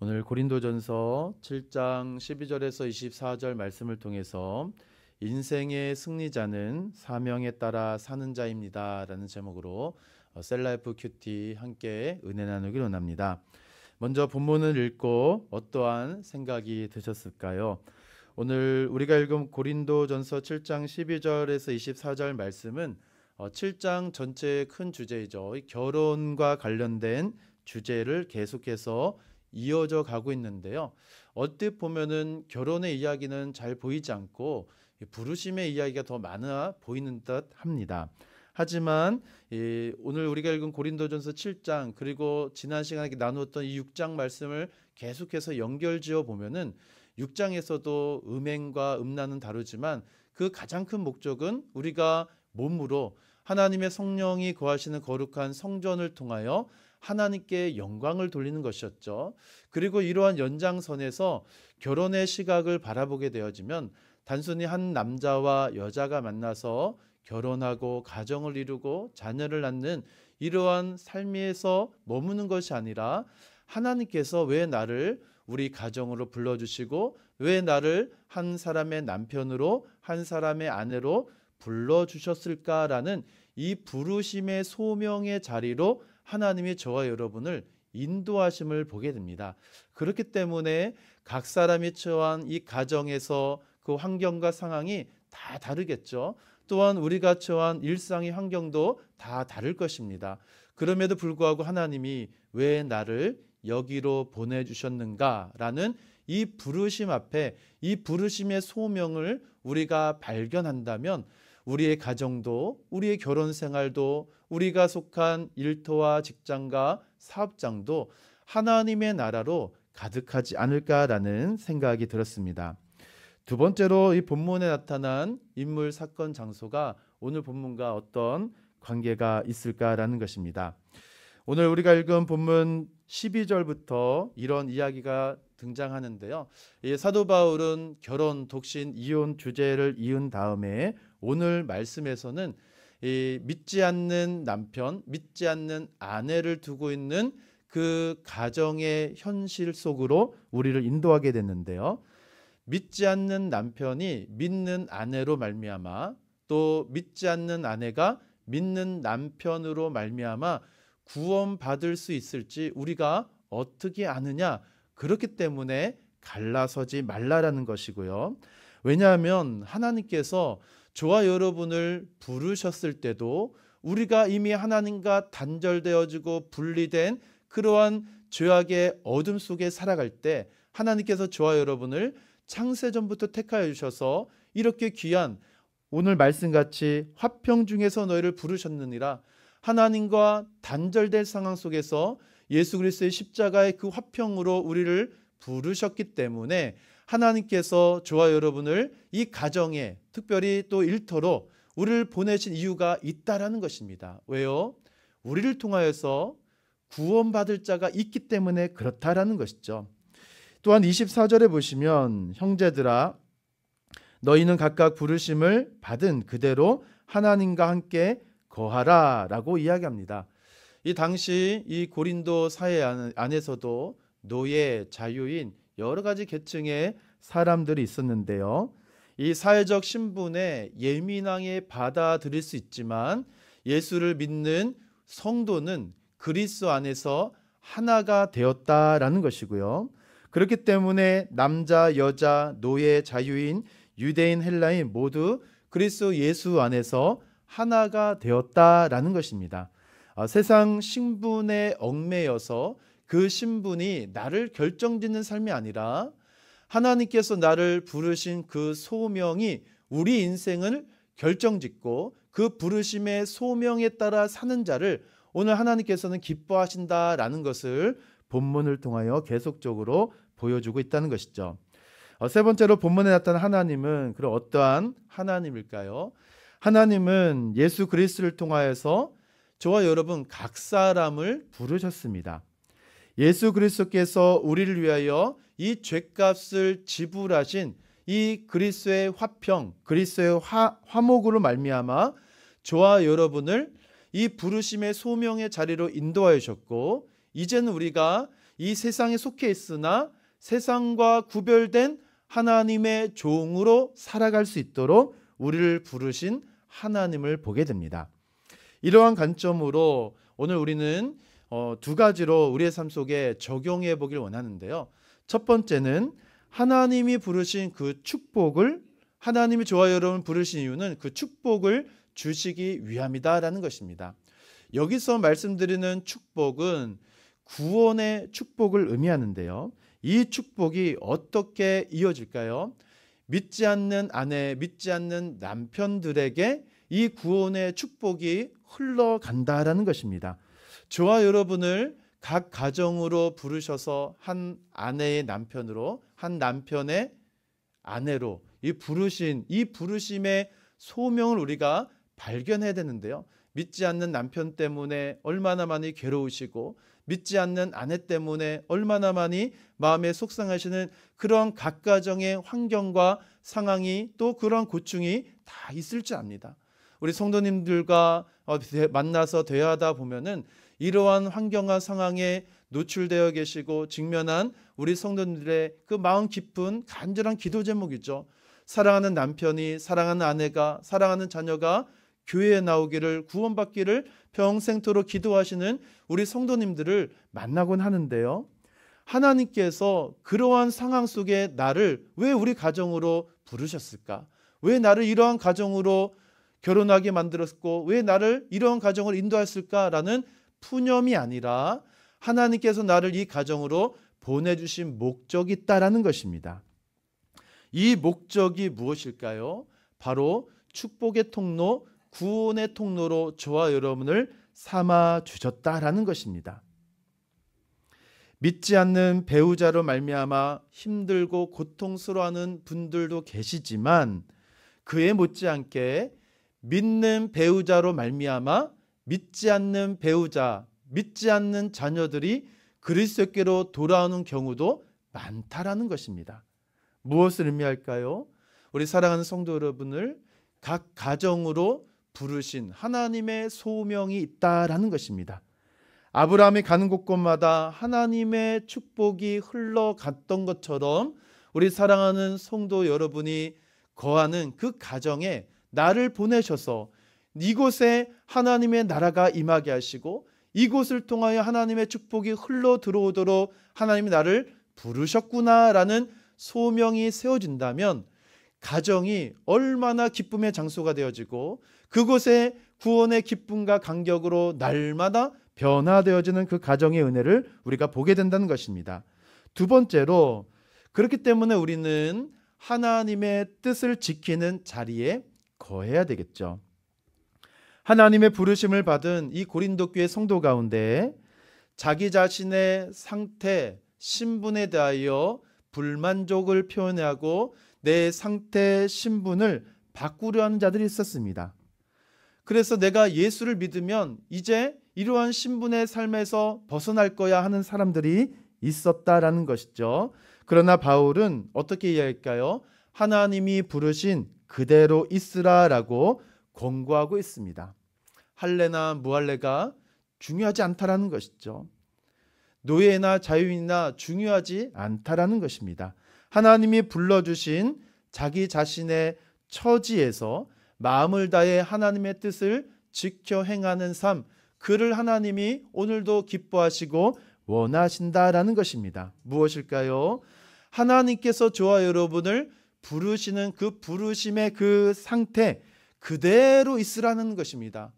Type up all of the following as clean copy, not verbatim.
오늘 고린도전서 7장 12절에서 24절 말씀을 통해서 인생의 승리자는 사명에 따라 사는 자입니다 라는 제목으로 셀라이프 큐티 함께 은혜 나누기를 원합니다. 먼저 본문을 읽고 어떠한 생각이 드셨을까요? 오늘 우리가 읽은 고린도전서 7장 12절에서 24절 말씀은 7장 전체의 큰 주제이죠. 결혼과 관련된 주제를 계속해서 이어져 가고 있는데요. 어떻게 보면은 결혼의 이야기는 잘 보이지 않고 부르심의 이야기가 더 많아 보이는 듯 합니다. 하지만 오늘 우리가 읽은 고린도전서 7장 그리고 지난 시간에 나누었던 이 6장 말씀을 계속해서 연결지어 보면은 6장에서도 음행과 음란은 다루지만 그 가장 큰 목적은 우리가 몸으로 하나님의 성령이 거하시는 거룩한 성전을 통하여 하나님께 영광을 돌리는 것이었죠. 그리고 이러한 연장선에서 결혼의 시각을 바라보게 되어지면 단순히 한 남자와 여자가 만나서 결혼하고 가정을 이루고 자녀를 낳는 이러한 삶에서 머무는 것이 아니라 하나님께서 왜 나를 우리 가정으로 불러주시고 왜 나를 한 사람의 남편으로 한 사람의 아내로 불러주셨을까라는 이 부르심의 소명의 자리로 하나님이 저와 여러분을 인도하심을 보게 됩니다. 그렇기 때문에 각 사람이 처한 이 가정에서 그 환경과 상황이 다 다르겠죠. 또한 우리가 처한 일상의 환경도 다 다를 것입니다. 그럼에도 불구하고 하나님이 왜 나를 여기로 보내주셨는가라는 이 부르심 앞에 이 부르심의 소명을 우리가 발견한다면 우리의 가정도 우리의 결혼 생활도 우리가 속한 일터와 직장과 사업장도 하나님의 나라로 가득하지 않을까라는 생각이 들었습니다. 두 번째로 이 본문에 나타난 인물, 사건, 장소가 오늘 본문과 어떤 관계가 있을까라는 것입니다. 오늘 우리가 읽은 본문 12절부터 이런 이야기가 등장하는데요. 이 사도 바울은 결혼, 독신, 이혼 주제를 이은 다음에 오늘 말씀에서는 이 믿지 않는 남편, 믿지 않는 아내를 두고 있는 그 가정의 현실 속으로 우리를 인도하게 됐는데요. 믿지 않는 남편이 믿는 아내로 말미암아 또 믿지 않는 아내가 믿는 남편으로 말미암아 구원받을 수 있을지 우리가 어떻게 아느냐? 그렇기 때문에 갈라서지 말라라는 것이고요. 왜냐하면 하나님께서 저와 여러분을 부르셨을 때도 우리가 이미 하나님과 단절되어지고 분리된 그러한 죄악의 어둠 속에 살아갈 때 하나님께서 저와 여러분을 창세전부터 택하여 주셔서 이렇게 귀한 오늘 말씀같이 화평 중에서 너희를 부르셨느니라. 하나님과 단절된 상황 속에서 예수 그리스도의 십자가의 그 화평으로 우리를 부르셨기 때문에 하나님께서 저와 여러분을 이 가정에 특별히 또 일터로 우리를 보내신 이유가 있다라는 것입니다. 왜요? 우리를 통하여서 구원받을 자가 있기 때문에 그렇다라는 것이죠. 또한 24절에 보시면 형제들아 너희는 각각 부르심을 받은 그대로 하나님과 함께 거하라 라고 이야기합니다. 이 당시 이 고린도 사회 안에서도 노예, 자유인 여러 가지 계층의 사람들이 있었는데요. 이 사회적 신분에 예민하게 받아들일 수 있지만 예수를 믿는 성도는 그리스도 안에서 하나가 되었다라는 것이고요. 그렇기 때문에 남자, 여자, 노예, 자유인, 유대인, 헬라인 모두 그리스도 예수 안에서 하나가 되었다라는 것입니다. 세상 신분에 얽매여서 그 신분이 나를 결정짓는 삶이 아니라 하나님께서 나를 부르신 그 소명이 우리 인생을 결정짓고 그 부르심의 소명에 따라 사는 자를 오늘 하나님께서는 기뻐하신다라는 것을 본문을 통하여 계속적으로 보여주고 있다는 것이죠. 세 번째로 본문에 나타난 하나님은 그럼 어떠한 하나님일까요? 하나님은 예수 그리스도를 통하여서 저와 여러분 각 사람을 부르셨습니다. 예수 그리스도께서 우리를 위하여 이 죄값을 지불하신 이 그리스도의 화평, 그리스도의 화목으로 말미암아 저와 여러분을 이 부르심의 소명의 자리로 인도하여 주셨고 이제는 우리가 이 세상에 속해 있으나 세상과 구별된 하나님의 종으로 살아갈 수 있도록 우리를 부르신 하나님을 보게 됩니다. 이러한 관점으로 오늘 우리는 두 가지로 우리의 삶 속에 적용해 보길 원하는데요. 첫 번째는 하나님이 부르신 그 축복을, 하나님이 저와 여러분 부르신 이유는 그 축복을 주시기 위함이다라는 것입니다. 여기서 말씀드리는 축복은 구원의 축복을 의미하는데요. 이 축복이 어떻게 이어질까요? 믿지 않는 아내, 믿지 않는 남편들에게 이 구원의 축복이 흘러간다라는 것입니다. 저와 여러분을 각 가정으로 부르셔서 한 아내의 남편으로, 한 남편의 아내로 이 부르심의 소명을 우리가 발견해야 되는데요. 믿지 않는 남편 때문에 얼마나 많이 괴로우시고 믿지 않는 아내 때문에 얼마나 많이 마음에 속상하시는 그런 각 가정의 환경과 상황이 또 그런 고충이 다 있을 줄 압니다. 우리 성도님들과 만나서 대화하다 보면은 이러한 환경과 상황에 노출되어 계시고 직면한 우리 성도님들의 그 마음 깊은 간절한 기도 제목이죠. 사랑하는 남편이, 사랑하는 아내가, 사랑하는 자녀가 교회에 나오기를, 구원받기를 평생토록 기도하시는 우리 성도님들을 만나곤 하는데요. 하나님께서 그러한 상황 속에 나를 왜 우리 가정으로 부르셨을까? 왜 나를 이러한 가정으로 결혼하게 만들었고 왜 나를 이러한 가정을 인도했을까라는 푸념이 아니라 하나님께서 나를 이 가정으로 보내주신 목적이 있다라는 것입니다. 이 목적이 무엇일까요? 바로 축복의 통로, 구원의 통로로 저와 여러분을 삼아 주셨다라는 것입니다. 믿지 않는 배우자로 말미암아 힘들고 고통스러워하는 분들도 계시지만 그에 못지않게 믿는 배우자로 말미암아 믿지 않는 배우자, 믿지 않는 자녀들이 그리스도께로 돌아오는 경우도 많다라는 것입니다. 무엇을 의미할까요? 우리 사랑하는 성도 여러분을 각 가정으로 부르신 하나님의 소명이 있다라는 것입니다. 아브라함이 가는 곳곳마다 하나님의 축복이 흘러갔던 것처럼 우리 사랑하는 성도 여러분이 거하는 그 가정에 나를 보내셔서 이곳에 하나님의 나라가 임하게 하시고 이곳을 통하여 하나님의 축복이 흘러 들어오도록 하나님이 나를 부르셨구나라는 소명이 세워진다면 가정이 얼마나 기쁨의 장소가 되어지고 그곳에 구원의 기쁨과 감격으로 날마다 변화되어지는 그 가정의 은혜를 우리가 보게 된다는 것입니다. 두 번째로 그렇기 때문에 우리는 하나님의 뜻을 지키는 자리에 거해야 되겠죠. 하나님의 부르심을 받은 이 고린도 교회 성도 가운데 자기 자신의 상태, 신분에 대하여 불만족을 표현하고 내 상태, 신분을 바꾸려 하는 자들이 있었습니다. 그래서 내가 예수를 믿으면 이제 이러한 신분의 삶에서 벗어날 거야 하는 사람들이 있었다라는 것이죠. 그러나 바울은 어떻게 이야기할까요? 하나님이 부르신 그대로 있으라라고 권고하고 있습니다. 할례나 무할례가 중요하지 않다라는 것이죠. 노예나 자유인이나 중요하지 않다라는 것입니다. 하나님이 불러주신 자기 자신의 처지에서 마음을 다해 하나님의 뜻을 지켜 행하는 삶, 그를 하나님이 오늘도 기뻐하시고 원하신다라는 것입니다. 무엇일까요? 하나님께서 저와 여러분을 부르시는 그 부르심의 그 상태 그대로 있으라는 것입니다.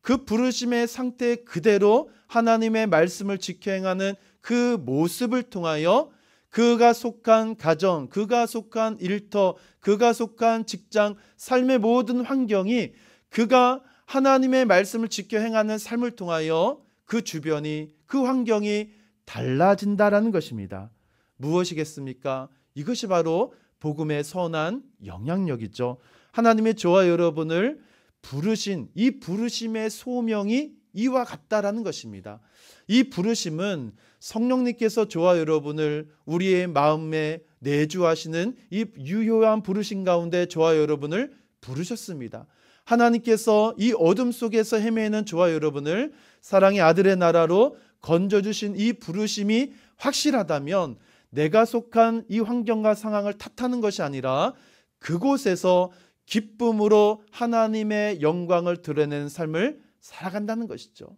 그 부르심의 상태 그대로 하나님의 말씀을 지켜 행하는 그 모습을 통하여 그가 속한 가정, 그가 속한 일터, 그가 속한 직장, 삶의 모든 환경이 그가 하나님의 말씀을 지켜 행하는 삶을 통하여 그 주변이, 그 환경이 달라진다라는 것입니다. 무엇이겠습니까? 이것이 바로 복음의 선한 영향력이죠. 하나님의 저와 여러분을 부르신 이 부르심의 소명이 이와 같다라는 것입니다. 이 부르심은 성령님께서 저와 여러분을 우리의 마음에 내주하시는 이 유효한 부르심 가운데 저와 여러분을 부르셨습니다. 하나님께서 이 어둠 속에서 헤매는 저와 여러분을 사랑의 아들의 나라로 건져주신 이 부르심이 확실하다면 내가 속한 이 환경과 상황을 탓하는 것이 아니라 그곳에서 기쁨으로 하나님의 영광을 드러내는 삶을 살아간다는 것이죠.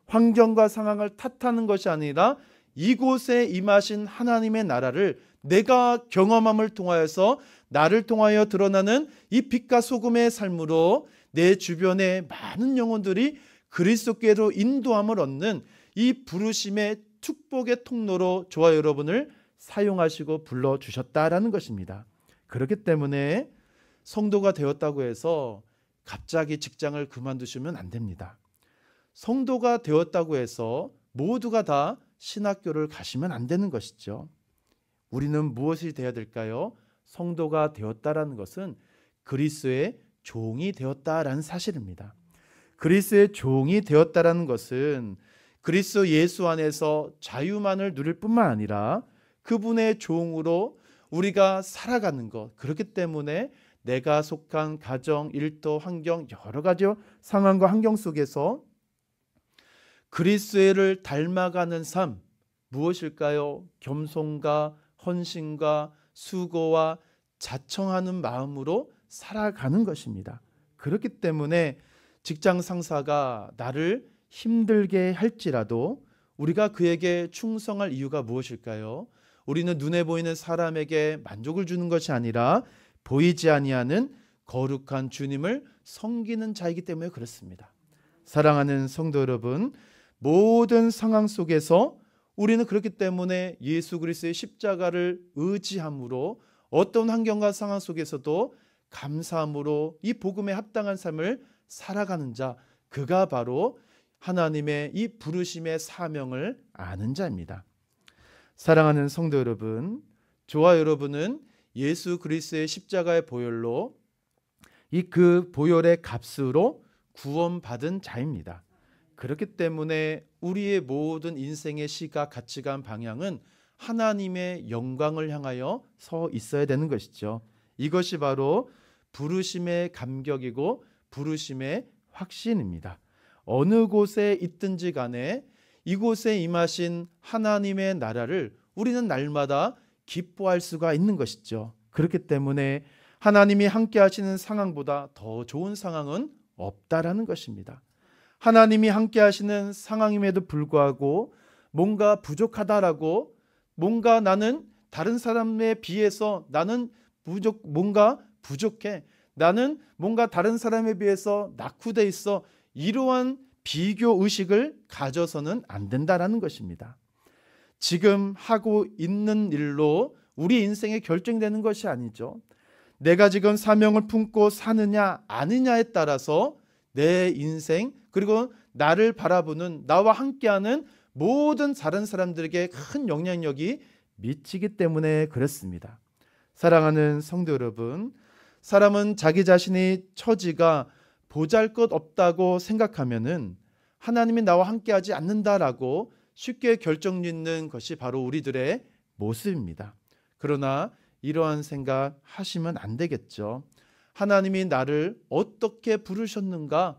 환경과 상황을 탓하는 것이 아니라 이곳에 임하신 하나님의 나라를 내가 경험함을 통하여서 나를 통하여 드러나는 이 빛과 소금의 삶으로 내 주변의 많은 영혼들이 그리스도께로 인도함을 얻는 이 부르심의 축복의 통로로 저와 여러분을 사용하시고 불러주셨다라는 것입니다. 그렇기 때문에 성도가 되었다고 해서 갑자기 직장을 그만두시면 안 됩니다. 성도가 되었다고 해서 모두가 다 신학교를 가시면 안 되는 것이죠. 우리는 무엇이 되어야 될까요? 성도가 되었다라는 것은 그리스도의 종이 되었다라는 사실입니다. 그리스도의 종이 되었다라는 것은 그리스도 예수 안에서 자유만을 누릴 뿐만 아니라 그분의 종으로 우리가 살아가는 것. 그렇기 때문에 내가 속한 가정, 일터, 환경, 여러 가지 상황과 환경 속에서 그리스도를 닮아가는 삶, 무엇일까요? 겸손과 헌신과 수고와 자청하는 마음으로 살아가는 것입니다. 그렇기 때문에 직장 상사가 나를 힘들게 할지라도 우리가 그에게 충성할 이유가 무엇일까요? 우리는 눈에 보이는 사람에게 만족을 주는 것이 아니라 보이지 아니하는 거룩한 주님을 섬기는 자이기 때문에 그렇습니다. 사랑하는 성도 여러분, 모든 상황 속에서 우리는 그렇기 때문에 예수 그리스도의 십자가를 의지함으로 어떤 환경과 상황 속에서도 감사함으로 이 복음에 합당한 삶을 살아가는 자, 그가 바로 하나님의 이 부르심의 사명을 아는 자입니다. 사랑하는 성도 여러분, 저와 여러분은 예수 그리스도의 십자가의 보혈로 그 보혈의 값으로 구원받은 자입니다. 그렇기 때문에 우리의 모든 인생의 시각, 가치관, 방향은 하나님의 영광을 향하여 서 있어야 되는 것이죠. 이것이 바로 부르심의 감격이고 부르심의 확신입니다. 어느 곳에 있든지 간에 이곳에 임하신 하나님의 나라를 우리는 날마다 기뻐할 수가 있는 것이죠. 그렇기 때문에 하나님이 함께 하시는 상황보다 더 좋은 상황은 없다라는 것입니다. 하나님이 함께 하시는 상황임에도 불구하고 뭔가 부족하다라고, 뭔가 나는 다른 사람에 비해서 나는 뭔가 부족해, 나는 뭔가 다른 사람에 비해서 낙후돼 있어, 이러한 비교 의식을 가져서는 안 된다라는 것입니다. 지금 하고 있는 일로 우리 인생이 결정되는 것이 아니죠. 내가 지금 사명을 품고 사느냐 아니냐에 따라서 내 인생, 그리고 나를 바라보는, 나와 함께하는 모든 다른 사람들에게 큰 영향력이 미치기 때문에 그렇습니다. 사랑하는 성도 여러분, 사람은 자기 자신의 처지가 보잘것없다고 생각하면은 하나님이 나와 함께하지 않는다라고 쉽게 결정짓는 것이 바로 우리들의 모습입니다. 그러나 이러한 생각 하시면 안 되겠죠. 하나님이 나를 어떻게 부르셨는가?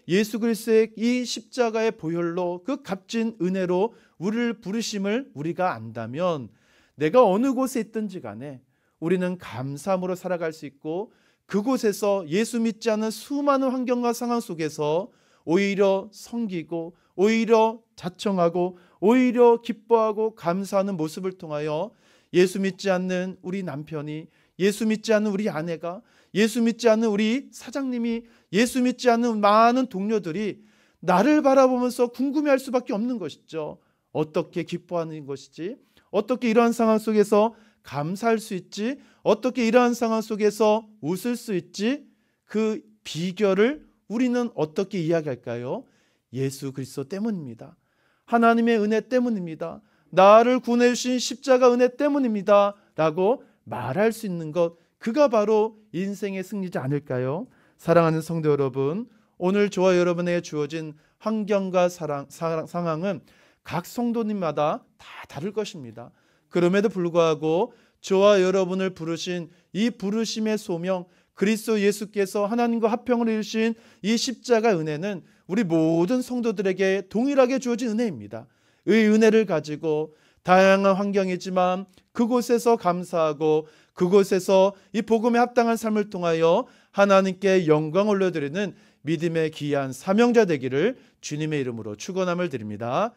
예수 그리스도의 이 십자가의 보혈로, 그 값진 은혜로 우리를 부르심을 우리가 안다면 내가 어느 곳에 있든지 간에 우리는 감사함으로 살아갈 수 있고, 그곳에서 예수 믿지 않은 수많은 환경과 상황 속에서 오히려 섬기고, 오히려 자청하고, 오히려 기뻐하고 감사하는 모습을 통하여 예수 믿지 않는 우리 남편이, 예수 믿지 않는 우리 아내가, 예수 믿지 않는 우리 사장님이, 예수 믿지 않는 많은 동료들이 나를 바라보면서 궁금해할 수밖에 없는 것이죠. 어떻게 기뻐하는 것이지? 어떻게 이러한 상황 속에서 감사할 수 있지? 어떻게 이러한 상황 속에서 웃을 수 있지? 그 비결을 우리는 어떻게 이야기할까요? 예수 그리스도 때문입니다. 하나님의 은혜 때문입니다. 나를 구원해 주신 십자가 은혜 때문입니다 라고 말할 수 있는 것, 그가 바로 인생의 승리자 아닐까요? 사랑하는 성도 여러분, 오늘 저와 여러분에게 주어진 환경과 상황은 각 성도님마다 다 다를 것입니다. 그럼에도 불구하고 저와 여러분을 부르신 이 부르심의 소명, 그리스도 예수께서 하나님과 화평을 이루신 이 십자가 은혜는 우리 모든 성도들에게 동일하게 주어진 은혜입니다. 이 은혜를 가지고 다양한 환경이지만 그곳에서 감사하고 그곳에서 이 복음에 합당한 삶을 통하여 하나님께 영광 올려드리는 믿음의 귀한 사명자 되기를 주님의 이름으로 축원함을 드립니다.